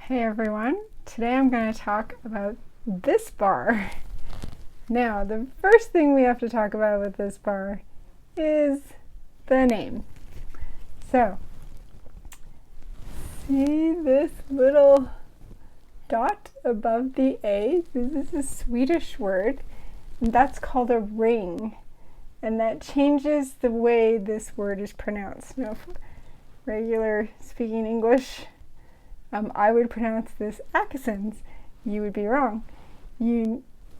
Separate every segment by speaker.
Speaker 1: Hey everyone, today I'm going to talk about this bar. Now, the first thing we have to talk about with this bar is the name. So, see this little dot above the A? This is a Swedish word, and that's called a ring, and that changes the way this word is pronounced. Now, regular speaking English, I would pronounce this Åkessons. You would be wrong.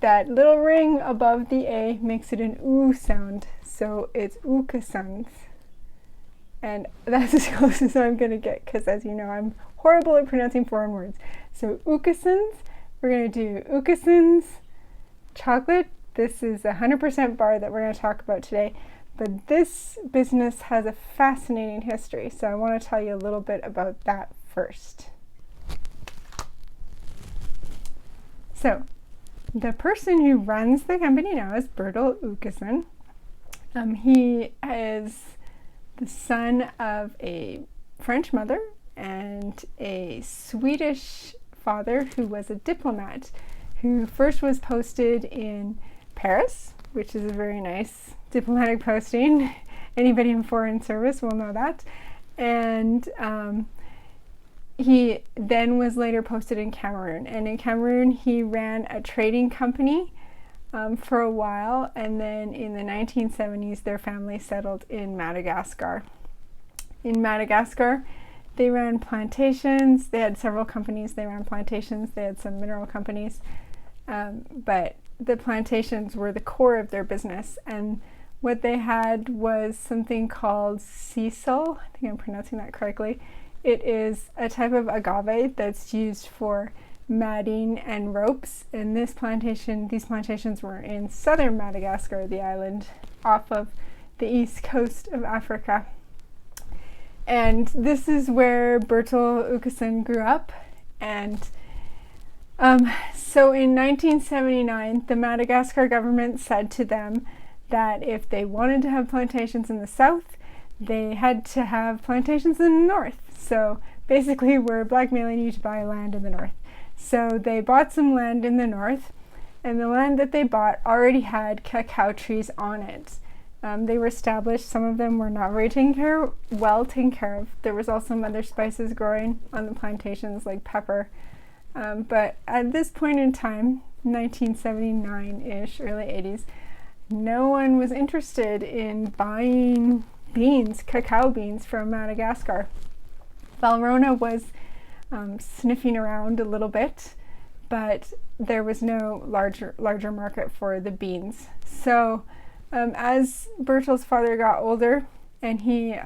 Speaker 1: That little ring above the A makes it an oo sound, so it's Åkessons. And that's as close as I'm going to get, because as you know, I'm horrible at pronouncing foreign words. So Åkessons, we're going to do Åkessons chocolate. This is a 100% bar that we're going to talk about today. But this business has a fascinating history, so I want to tell you a little bit about that first. So, the person who runs the company now is Bertil Akesson. He is the son of a French mother and a Swedish father who was a diplomat, who first was posted in Paris, which is a very nice diplomatic posting. Anybody in foreign service will know that. And he then was later posted in Cameroon, and in Cameroon he ran a trading company for a while, and then in the 1970s their family settled in Madagascar. In Madagascar they ran plantations. They had several companies. They ran plantations. They had some mineral companies, but the plantations were the core of their business, and what they had was something called sisal. I think I'm pronouncing that correctly. It is a type of agave that's used for matting and ropes. And these plantations were in southern Madagascar, the island off of the east coast of Africa. And this is where Bertil Akesson grew up. And so in 1979, the Madagascar government said to them that if they wanted to have plantations in the south, they had to have plantations in the north. So basically we're blackmailing you to buy land in the north. So they bought some land in the north, and the land that they bought already had cacao trees on it. They were established. Some of them were not very well taken care of. There was also some other spices growing on the plantations like pepper. But at this point in time, 1979-ish, early 80s, no one was interested in buying cacao beans from Madagascar. Valrhona was sniffing around a little bit, but there was no larger market for the beans. So as Bertil's father got older and he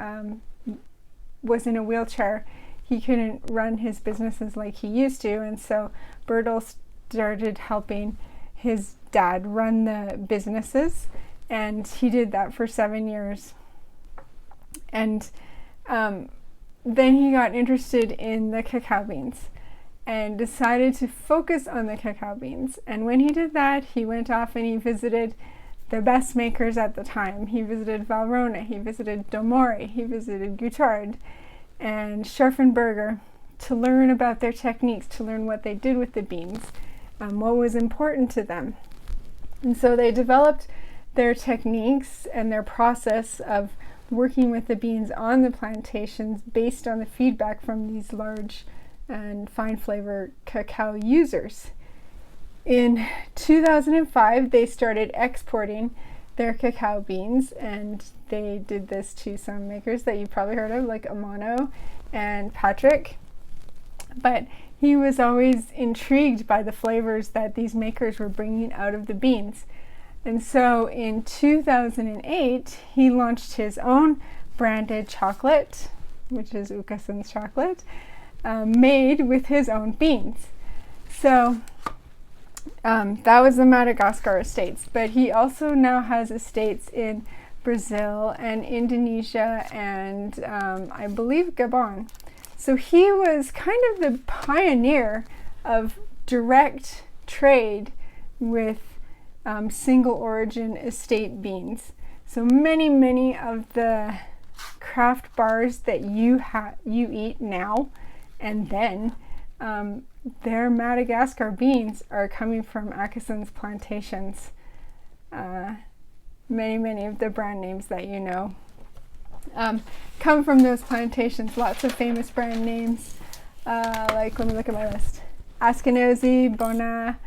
Speaker 1: was in a wheelchair, he couldn't run his businesses like he used to, and so Bertil started helping his dad run the businesses, and he did that for 7 years. And then he got interested in the cacao beans and decided to focus on the cacao beans. And when he did that, he went off and he visited the best makers at the time. He visited Valrhona, he visited Domore, he visited Guttard and Scharfenberger to learn about their techniques, to learn what they did with the beans, what was important to them. And so they developed their techniques and their process of working with the beans on the plantations based on the feedback from these large and fine flavor cacao users. In 2005, they started exporting their cacao beans, and they did this to some makers that you've probably heard of, like Amano and Patrick. But he was always intrigued by the flavors that these makers were bringing out of the beans. And so in 2008, he launched his own branded chocolate, which is Åkesson's chocolate, made with his own beans. So that was the Madagascar estates, but he also now has estates in Brazil and Indonesia and I believe Gabon. So he was kind of the pioneer of direct trade with single origin estate beans. So many of the craft bars that you eat now and then their Madagascar beans are coming from Åkesson's plantations. Many of the brand names that you know come from those plantations. Lots of famous brand names, like, let me look at my list. Ashkenazi, Bona,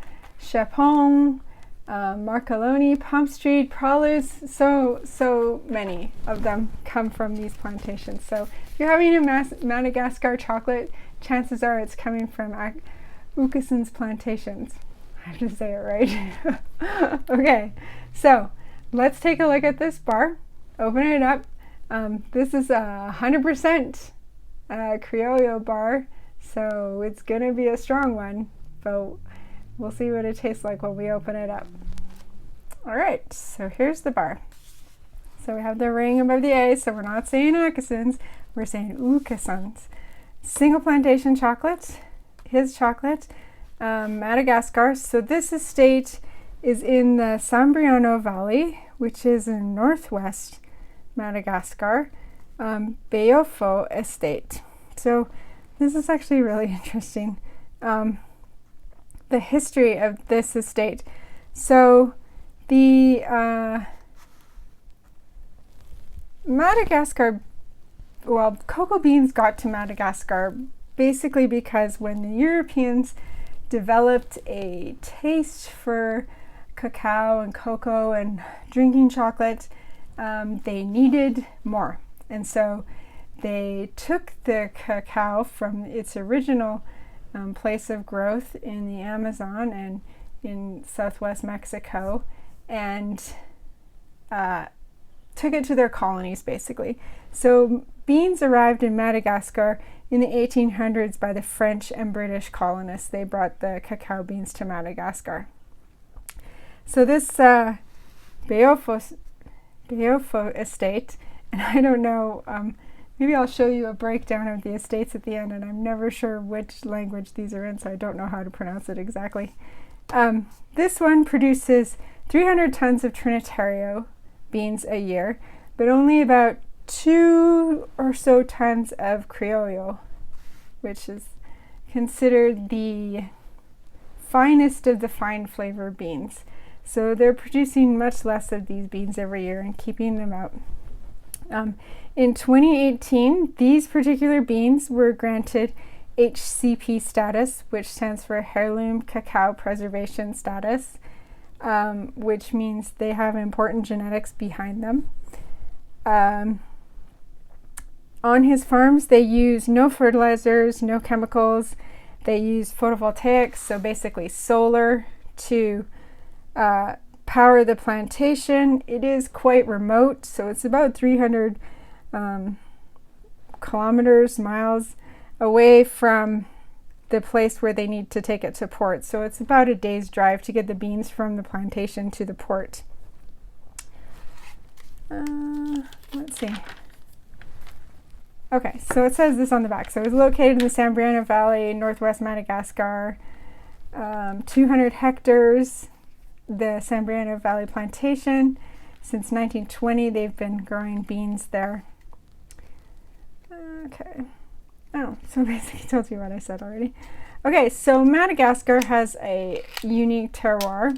Speaker 1: Chapon, Marcoloni, Pump Street, Pralus, so many of them come from these plantations. So if you're having a Madagascar chocolate, chances are it's coming from Åkesson's plantations. I have to say it right. Okay, so let's take a look at this bar. Open it up. This is a 100% Criollo bar, so it's gonna be a strong one, but we'll see what it tastes like when we open it up. All right, so here's the bar. So we have the ring above the A, so we're not saying Åkesson's, we're saying Åkesson's. Single plantation chocolate, his chocolate, Madagascar. So this estate is in the Sambriano Valley, which is in northwest Madagascar, Bejofo Estate. So this is actually really interesting. The history of this estate. So the Madagascar, well, cocoa beans got to Madagascar basically because when the Europeans developed a taste for cacao and cocoa and drinking chocolate, they needed more. And so they took the cacao from its original place of growth in the Amazon and in southwest Mexico and took it to their colonies, basically. So beans arrived in Madagascar in the 1800s by the French and British colonists. They brought the cacao beans to Madagascar. So this Bejofo Estate, and I don't know, maybe I'll show you a breakdown of the estates at the end, and I'm never sure which language these are in, so I don't know how to pronounce it exactly. This one produces 300 tons of Trinitario beans a year, but only about 2 or so tons of Criollo, which is considered the finest of the fine flavor beans. So they're producing much less of these beans every year and keeping them out. In 2018, these particular beans were granted HCP status, which stands for Heirloom Cacao Preservation Status, which means they have important genetics behind them. On his farms, they use no fertilizers, no chemicals. They use photovoltaics, so basically solar, to power the plantation. It is quite remote, so it's about 300 miles away from the place where they need to take it to port. So it's about a day's drive to get the beans from the plantation to the port. Let's see. Okay, so it says this on the back. So it's located in the Sambriano Valley, northwest Madagascar, 200 hectares. The Sambriano Valley Plantation. Since 1920, they've been growing beans there. Okay. Oh, so basically told you what I said already. Okay, so Madagascar has a unique terroir,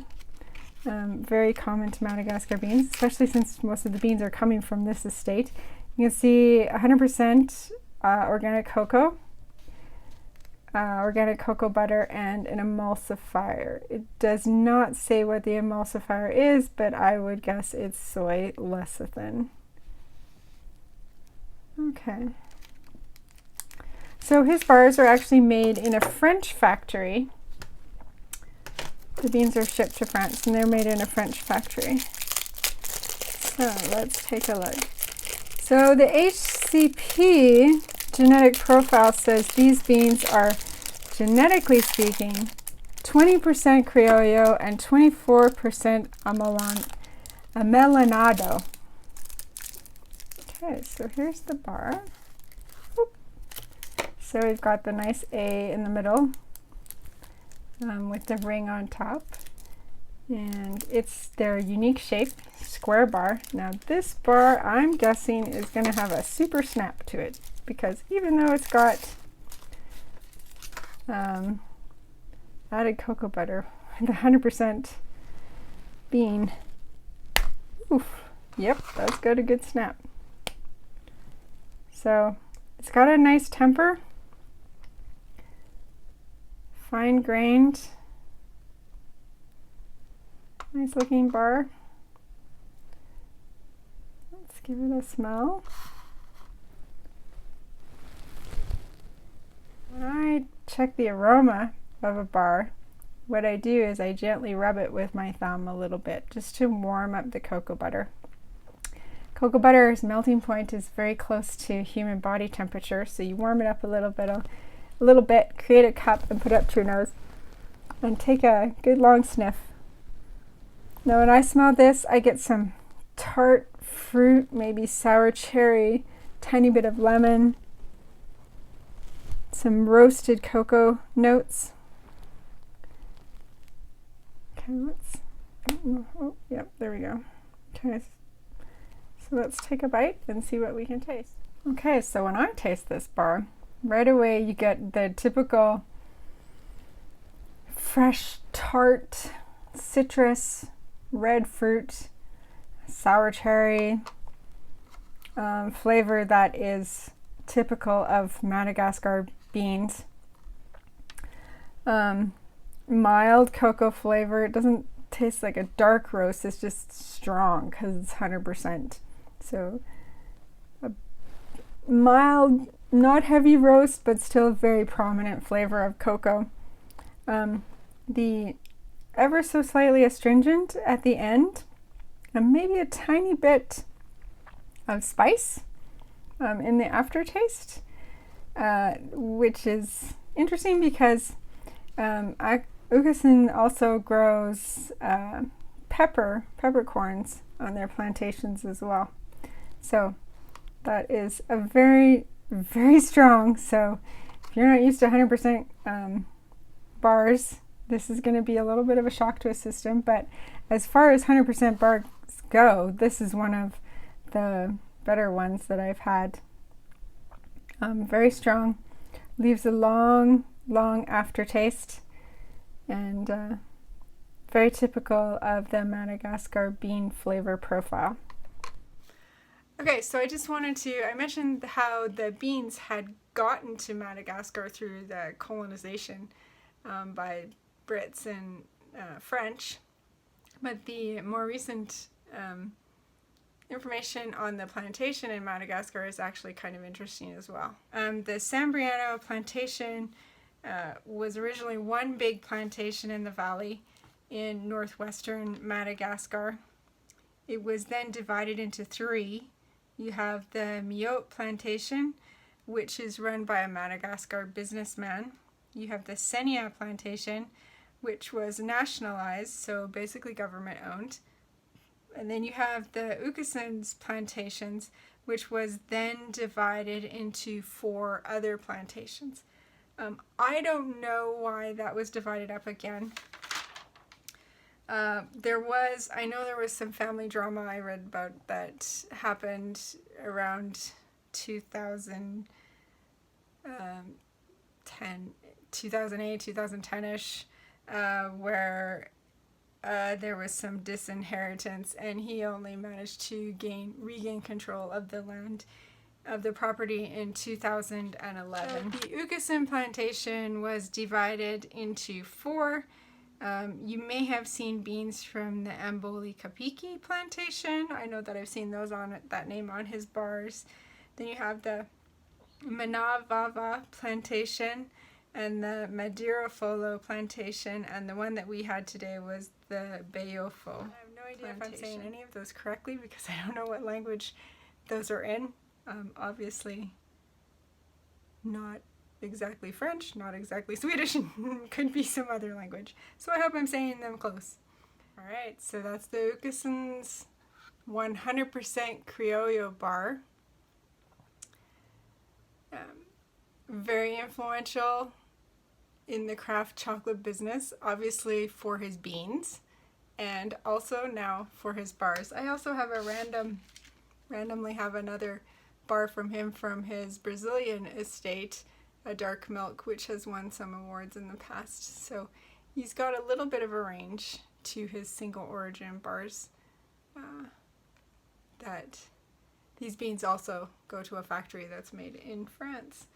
Speaker 1: very common to Madagascar beans, especially since most of the beans are coming from this estate. You can see 100% organic cocoa, organic cocoa butter, and an emulsifier. It does not say what the emulsifier is, but I would guess it's soy lecithin. Okay. So his bars are actually made in a French factory. The beans are shipped to France and they're made in a French factory. So let's take a look. So the HCP genetic profile says these beans are, genetically speaking, 20% Criollo and 24% Amelanado. Okay, so here's the bar. Oop. So we've got the nice A in the middle with the ring on top. And it's their unique shape, square bar. Now this bar, I'm guessing, is going to have a super snap to it, because even though it's got Added cocoa butter with 100% bean. Oof. Yep, that's got a good snap. So it's got a nice temper, fine grained, nice looking bar. Let's give it a smell. When I check the aroma of a bar, what I do is I gently rub it with my thumb a little bit just to warm up the cocoa butter. Cocoa butter's melting point is very close to human body temperature, so you warm it up a little bit, create a cup and put it up to your nose and take a good long sniff. Now when I smell this, I get some tart fruit, maybe sour cherry, tiny bit of lemon, some roasted cocoa notes. Okay, yep, there we go. Okay, so let's take a bite and see what we can taste. Okay, so when I taste this bar, right away you get the typical fresh, tart, citrus, red fruit, sour cherry flavor that is typical of Madagascar beans. Mild cocoa flavor. It doesn't taste like a dark roast, it's just strong because it's 100%. So a mild, not heavy roast, but still very prominent flavor of cocoa. The ever so slightly astringent at the end, and maybe a tiny bit of spice in the aftertaste, which is interesting because Åkesson also grows peppercorns on their plantations as well. So that is a very, very strong. So if you're not used to 100% bars, this is going to be a little bit of a shock to a system. But as far as 100% bars go, this is one of the better ones that I've had. Very strong, leaves a long, long aftertaste, and very typical of the Madagascar bean flavor profile. Okay, so I just wanted to, I mentioned how the beans had gotten to Madagascar through the colonization by Brits and French, but the more recent information on the plantation in Madagascar is actually kind of interesting as well. The Sambriano plantation was originally one big plantation in the valley in northwestern Madagascar. It was then divided into three. You have the Miote plantation, which is run by a Madagascar businessman. You have the Senia plantation, which was nationalized, so basically government owned. And then you have the Åkesson's plantations, which was then divided into 4 other plantations. I don't know why that was divided up again. I know there was some family drama I read about that happened around 2008, 2010-ish, where there was some disinheritance, and he only managed to regain control of the land, of the property, in 2011. The Åkesson plantation was divided into 4. You may have seen beans from the Amboli Kapiki plantation. I know that I've seen those that name on his bars. Then you have the Manavava plantation and the Madirafolo plantation, and the one that we had today was the Bejofo. I have no idea if I'm saying any of those correctly because I don't know what language those are in. Obviously not exactly French, not exactly Swedish, could be some other language. So I hope I'm saying them close. Alright, so that's the Åkesson's 100% Criollo bar. Very influential in the craft chocolate business, obviously for his beans, and also now for his bars. I also have randomly have another bar from him from his Brazilian estate, a dark milk, which has won some awards in the past. So he's got a little bit of a range to his single origin bars. That these beans also go to a factory that's made in France.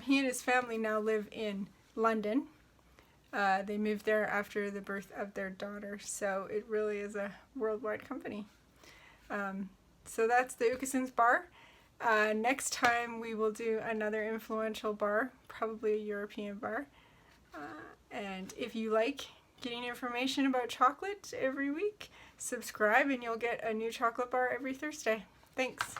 Speaker 1: He and his family now live in London. They moved there after the birth of their daughter, so it really is a worldwide company. So that's the Åkesson's bar. Next time we will do another influential bar, probably a European bar. And if you like getting information about chocolate every week, subscribe and you'll get a new chocolate bar every Thursday. Thanks.